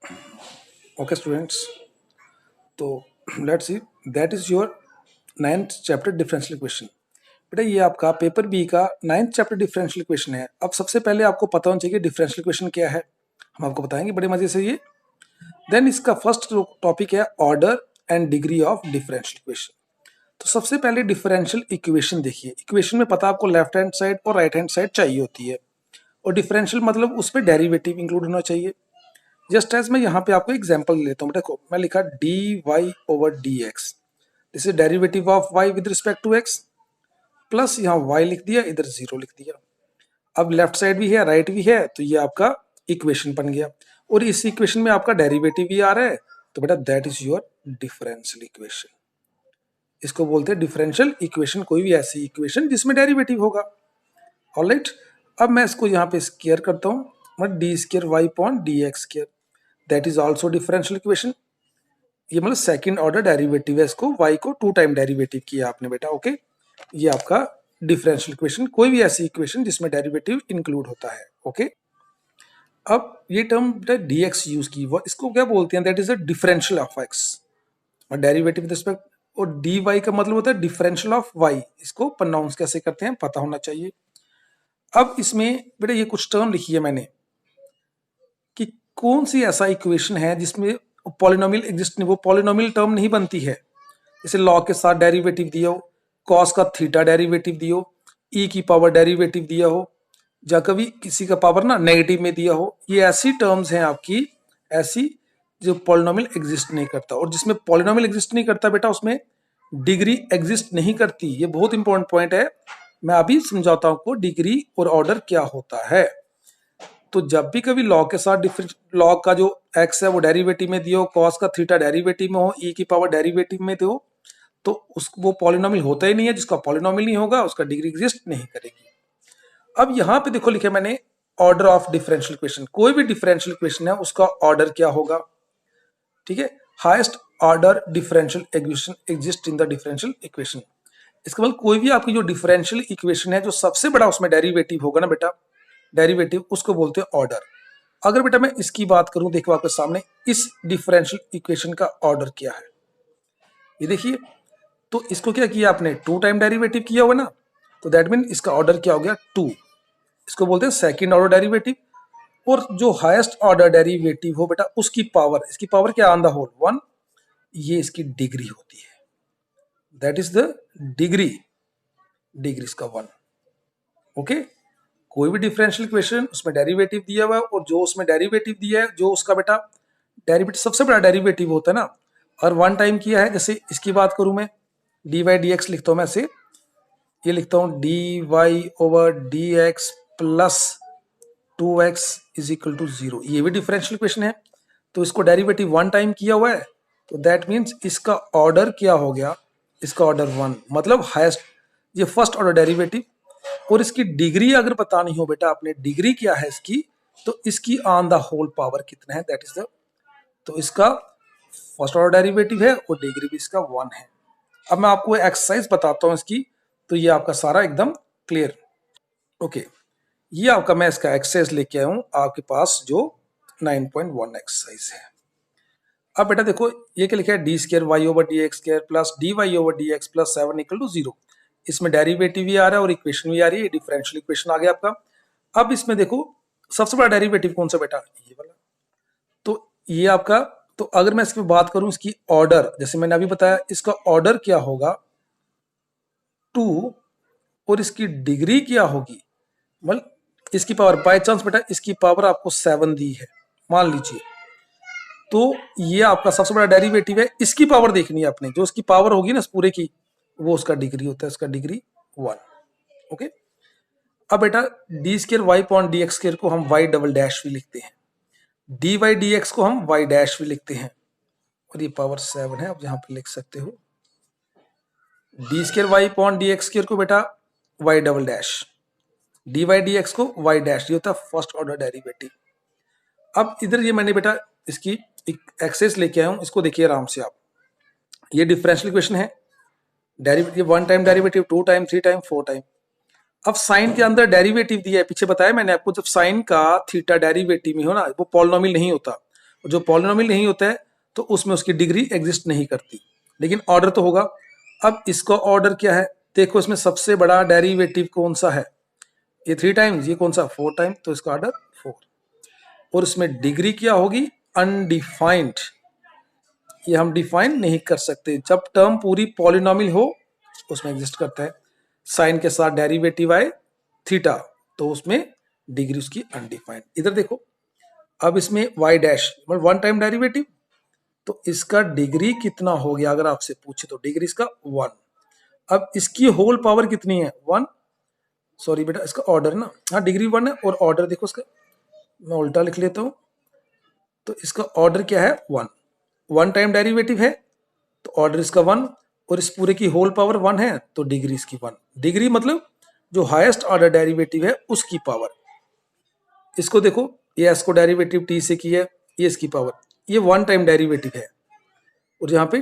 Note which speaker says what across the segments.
Speaker 1: Okay students, तो let's see that is your 9th chapter differential equation. बेटा ये आपका पेपर बी का 9th चैप्टर डिफरेंशियल इक्वेशन है। अब सबसे पहले आपको पता होना चाहिए डिफरेंशियल इक्वेशन क्या है, हम आपको बताएंगे बड़े मजे से ये। देन इसका फर्स्ट टॉपिक है order and degree of differential equation. तो सबसे पहले डिफरेंशियल इक्वेशन देखिए, इक्वेशन में पता आपको लेफ्ट हैंड साइड और राइट हैंड साइड चाहिए होती है, और डिफरेंशियल मतलब उसमें डेरिवेटिव इंक्लूड होना चाहिए। जस्ट एज मैं यहाँ पे आपको एग्जांपल लेता हूँ, देखो मैं लिखा D Y over D X, this is derivative of Y with respect to X, plus यहाँ वाई लिख दिया, इधर जीरो लिख दिया। अब लेफ्ट साइड भी है राइट भी है, तो ये आपका इक्वेशन बन गया, और इस इक्वेशन में आपका डेरिवेटिव भी आ रहा है, तो बेटा that is your differential equation. इसको बोलते हैं डिफरेंशियल इक्वेशन, कोई भी ऐसी इक्वेशन जिसमें डेरिवेटिव होगा। ऑलराइट, अब मैं इसको यहाँ पे स्क्वायर करता हूँ, मतलब D square Y upon D X square, that is also differential equation. ये मतलब सेकंड ऑर्डर डेरिवेटिव है, इसको y को 2 टाइम डेरिवेटिव किया आपने बेटा। ओके, ये आपका डिफरेंशियल इक्वेशन, कोई भी ऐसी इक्वेशन जिसमें डेरिवेटिव इंक्लूड होता है। ओके, अब ये टर्म बेटा dx यूज की, वो इसको क्या बोलते हैं, that is the differential of x, और डेरिवेटिव विद रिस्पेक्ट, और dy का मतलब होता है डिफरेंशियल ऑफ y। इसको प्रोनाउंस कैसे करते हैं पता होना चाहिए। अब इसमें बेटा ये कुछ टर्म लिखी है मैंने कि कौन सी ऐसा इक्वेशन है जिसमें पॉलिनोमियल एग्जिस्ट नहीं, वो पॉलिनोमियल टर्म नहीं बनती है। जैसे लॉग के साथ डेरिवेटिव दिया हो, कॉस का थीटा डेरिवेटिव दिया हो, ई की पावर डेरिवेटिव दिया हो, या कभी किसी का पावर ना नेगेटिव में दिया हो, ये ऐसी टर्म्स हैं आपकी, ऐसी जो पॉलिनोमियल एग्जिस्ट नहीं करता। और जिसमें पॉलिनोमियल एग्जिस्ट नहीं करता बेटा उसमें डिग्री एग्जिस्ट नहीं करती। ये बहुत इंपॉर्टेंट पॉइंट है, मैं अभी समझाता हूं आपको डिग्री और ऑर्डर क्या होता है। तो जब भी कभी लॉग के साथ लॉग का जो एक्स है वो डेरिवेटिव में दियो, कॉस का थीटा डेरिवेटिव में हो, ई की पावर डेरिवेटिव में दो, तो उस वो पॉलिनोमियल होता ही नहीं है। जिसका पॉलिनोमियल नहीं होगा उसका डिग्री एग्जिस्ट नहीं करेगी। अब यहाँ पे देखो लिखे मैंने ऑर्डर ऑफ डिफरेंशियल इक्वेशन, कोई भी डिफरेंशियल इक्वेशन है उसका ऑर्डर क्या होगा। ठीक है, highest order differential equation exist in the differential equation. इसका मतलब कोई भी आपकी जो डिफरेंशियल इक्वेशन है, जो सबसे बड़ा उसमें डेरिवेटिव होगा ना बेटा, डेरिवेटिव, उसको बोलते हैं ऑर्डर। अगर बेटा मैं इसकी बात करूं, देखो आपके सामने इस डिफरेंशियल इक्वेशन का ऑर्डर क्या है, ये देखिए। तो इसको क्या किया आपने, 2 टाइम डेरिवेटिव किया हुआ ना, तो दैट मीन इसका ऑर्डर क्या हो गया 2। इसको बोलते हैं सेकंड ऑर्डर डेरिवेटिव। और जो हाईएस्ट ऑर्डर डेरिवेटिव हो बेटा उसकी पावर, इसकी पावर क्या ऑन द होल 1, ये इसकी डिग्री होती है, that is the degree, degree इसका 1। ओके, कोई भी डिफरेंशियल इक्वेशन उसमें डेरिवेटिव दिया हुआ है, और जो उसमें डेरिवेटिव दिया है, जो उसका बेटा डेरिवेटिव सबसे बड़ा डेरिवेटिव होता है ना, और 1 टाइम किया है। जैसे इसकी बात करूं मैं, डी वाई डी एक्स लिखता हूं मैं ऐसे, ये लिखता हूं D Y over D X plus 2x is equal to 0, ये भी डिफरेंशियल इक्वेशन है। तो इसको डेरिवेटिव 1 टाइम किया हुआ है, तो दैट मीन्स इसका ऑर्डर क्या हो गया, इसका ऑर्डर 1, मतलब हाईएस्ट, ये फर्स्ट ऑर्डर डेरिवेटिव। और इसकी डिग्री अगर बतानी हो बेटा आपने, डिग्री क्या है इसकी, तो इसकी ऑन द होल पावर कितना है, दैट इज द, तो इसका फर्स्ट ऑर्डर डेरिवेटिव है और डिग्री भी इसका 1 है। अब मैं आपको एक्सरसाइज बताता हूं इसकी, तो ये आपका सारा एकदम क्लियर। ओके, ये आपका मैं इसका एक्सरसाइज लेके आया हूं आपके पास, जो 9.1 एक्सरसाइज है। अब बेटा देखो ये क्या लिखा है, D square Y over D X square plus D Y over D X plus 7 equal to 0। इसमें डेरिवेटिव भी आ रहा है और इक्वेशन भी आ रही है, डिफरेंशियल इक्वेशन आ गया आपका। अब इसमें देखो सबसे बड़ा डेरिवेटिव कौन सा बेटा, ये वाला। तो ये आपका, तो अगर मैं इसकी बात करूं इसकी ऑर्डर, जैसे मैंने अभी बताया इसका ऑर्डर क्या होगा 2, और इसकी डिग्री क्या होगी, मतलब इसकी पावर, बाय चांस बेटा इसकी पावर आपको 7 दी है मान लीजिए, तो ये आपका सबसे बड़ा डेरिवेटिव है। इसकी पावर देखनी है आपने, जो इसकी पावर होगी ना पूरे की, वो उसका डिग्री होता है, इसका डिग्री 1। ओके, अब बेटा D square Y point D X square को हम वाई डबल डैश भी लिखते हैं, डी वाई डी एक्स को हम वाई डैश भी लिखते हैं, और ये पावर 7 है, आप यहां पर लिख सकते हो D square Y point D X square को बेटा Y double dash, D Y D X को वाई डैश, ये होता है फर्स्ट ऑर्डर डेरिवेटिव। अब इधर ये मैंने बेटा इसकी एक एक्सेस लेके आया हूं, इसको देखिए आराम से आप। ये डिफरेंशियल इक्वेशन है, derivative 1 time derivative, 2 time, 3 time, 4 time. अब साइन के अंदर डेरिवेटिव दिया है, पीछे बताया मैंने आपको, जब साइन का थीटा डेरिवेटिव में हो ना, वो पॉलिनोमियल नहीं होता, जो पॉलिनोमियल नहीं होता है तो उसमें उसकी डिग्री एग्जिस्ट नहीं करती, लेकिन ऑर्डर तो होगा। अब इसका ऑर्डर क्या है, देखो इसमें सबसे बड़ा डेरिवेटिव कौन सा है, ये 3 टाइम्स, ये कौन सा 4 टाइम, तो इसका ऑर्डर 4। और इसमें डिग्री क्या होगी, अनडिफाइंड। ये हम डिफाइन नहीं कर सकते, जब टर्म पूरी पॉलिनोमियल हो उसमें एग्जिस्ट करता है। साइन के साथ डेरिवेटिव आए थीटा तो उसमें डिग्री उसकी अनडिफाइंड। इधर देखो, अब इसमें y डैश मतलब 1 टाइम डेरिवेटिव, तो इसका डिग्री कितना हो गया, अगर आपसे पूछे तो डिग्री इसका 1। अब इसकी होल पावर कितनी है 1, सॉरी बेटा इसका ऑर्डर ना, हाँ डिग्री 1 है, और ऑर्डर देखो इसका, मैं उल्टा लिख लेता हूं, तो इसका ऑर्डर क्या है 1, 1 टाइम डेरिवेटिव है तो ऑर्डर इसका 1, और इस पूरे की होल पावर 1 है तो डिग्री इसकी 1। डिग्री मतलब जो हाईएस्ट ऑर्डर डेरिवेटिव है उसकी पावर। इसको देखो, ये एस को डेरिवेटिव टी से की है, ये इसकी पावर, ये 1 टाइम डेरिवेटिव है और यहाँ पे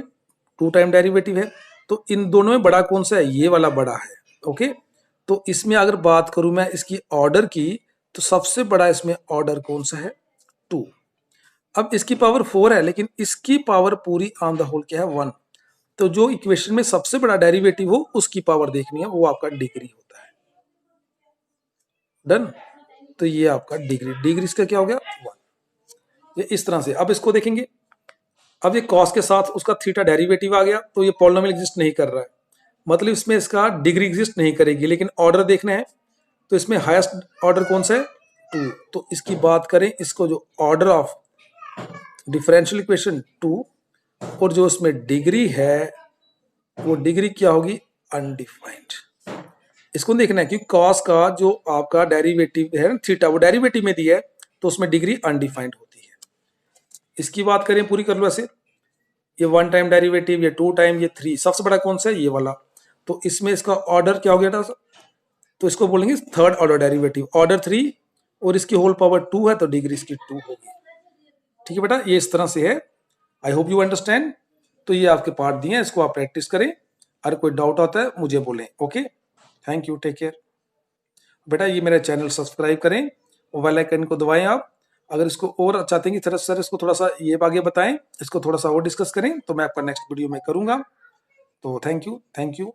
Speaker 1: 2 टाइम डेरिवेटिव है, तो इन दोनों में बड़ा कौन सा है, ये वाला बड़ा है। ओके, तो इसमें अगर बात करूं मैं इसकी ऑर्डर की, तो सबसे बड़ा इसमें ऑर्डर कौन सा है 2। अब इसकी पावर 4 है लेकिन इसकी पावर पूरी ऑन द होल क्या है 1, तो जो इक्वेशन में सबसे बड़ा डेरिवेटिव हो उसकी पावर देखनी है, वो आपका डिग्री होता है। डन, तो ये आपका डिग्री, डिग्री इसका क्या हो गया 1। ये इस तरह से। अब इसको देखेंगे, अब ये कॉस के साथ उसका थीटा डेरिवेटिव आ गया, तो ये पॉलिनोमियल एग्जिस्ट नहीं कर रहा है, मतलब इसमें इसका डिग्री एग्जिस्ट नहीं करेगी, लेकिन ऑर्डर देखना है तो इसमें हाईएस्ट ऑर्डर कौन सा है 2। तो इसकी बात करें, इसको जो ऑर्डर ऑफ डिफरेंशियल इक्वेशन 2, और जो इसमें डिग्री है वो डिग्री क्या होगी अनडिफाइंड। इसको देखना है कि कॉस का जो आपका डेरिवेटिव है थीटा, वो डेरिवेटिव में दिया है तो उसमें डिग्री अनडिफाइंड होती है। इसकी बात करें, पूरी कर लो ऐसे, ये 1 टाइम डेरिवेटिव, ये 2 टाइम, ये 3, सबसे बड़ा कौन सा है ये वाला, तो इसमें इसका ऑर्डर क्या हो गया था, तो इसको बोलेंगे थर्ड ऑर्डर डेरिवेटिव, ऑर्डर 3 और इसकी होल पावर 2 है तो डिग्री इसकी 2 होगी। ठीक है बेटा, ये इस तरह से है। I hope you understand. तो ये आपके पार्ट दिए हैं, इसको आप प्रैक्टिस करें, अगर कोई डाउट आता है मुझे बोलें। Okay, thank you, take care. बेटा ये मेरा चैनल सब्सक्राइब करें और बेल आइकन को दबाएं आप। अगर इसको और चाहते हैं कि सर इसको थोड़ा सा ये आगे बताएं, इसको थोड़ा सा और डिस्कस करें, तो मैं आपका नेक्स्ट वीडियो में करूंगा। तो थैंक यू, थैंक यू।